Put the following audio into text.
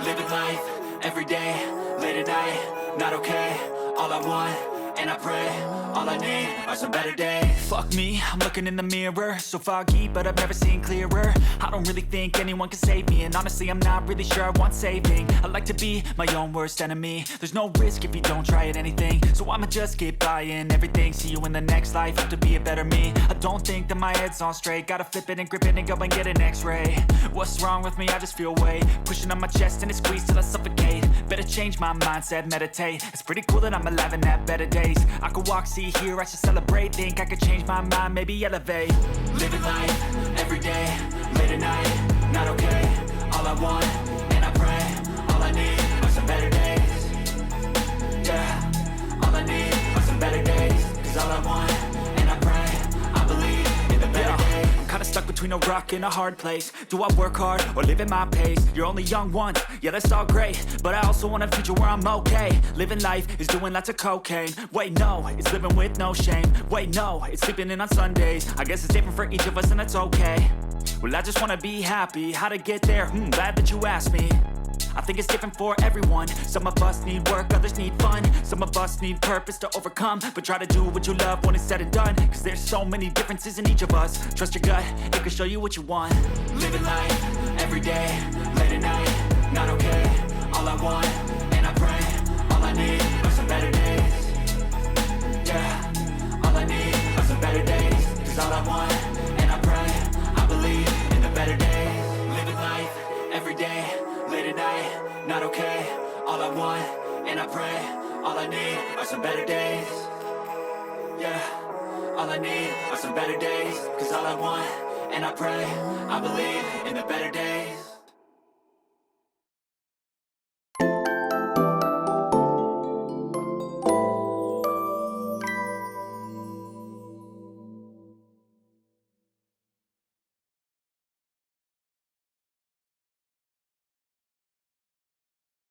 Living life, everyday, late at night, not okay. All I want, and I pray, all I need are some better days. Fuck me, I'm looking in the mirror, so foggy, but I've never seen clearer. I don't really think anyone can save me, and honestly I'm not really sure I want saving. I like to be my own worst enemy. There's no risk if you don't try at anything, so I'ma just keep buying everything. See you in the next life, hope to be a better me. I don't think that my head's on straight, gotta flip it and grip it and go and get an x-ray. What's wrong with me? I just feel weight pushing on my chest and it squeezes till I suffocate. Better change my mindset, meditate. It's pretty cool that I'm alive and have better days. I could walk, see, hear, I should celebrate. Think I could change my mind, maybe elevate. Living life, everyday, late at night, not okay. All I want, and I pray, all I need are some better days. Yeah, all I need are some better days. Cause all I want, and I pray, I believe in the better days. Kinda stuck between a rock and a hard place. Do I work hard or live at my pace? You're only young once, yeah that's all great, but I also want a future where I'm okay. Living life is doing lots of cocaine. Wait no, it's living with no shame. Wait no, it's sleeping in on Sundays. I guess it's different for each of us and that's okay. Well I just wanna be happy, how to get there? Glad that you asked me. I think it's different for everyone. Some of us need work, others need fun. Some of us need purpose to overcome. But try to do what you love when it's said and done. Cause there's so many differences in each of us. Trust your gut, it can show you what you want. Living life, everyday, late at night, not okay. All I want, and I pray, all I need are some better days. Yeah, all I need are some better days. Cause all I want, and I pray, I believe in the better days. Living life, everyday, late at night, not okay. All I want, and I pray, all I need are some better days. Yeah, all I need are some better days. Cause all I want, and I pray, I believe in the better days.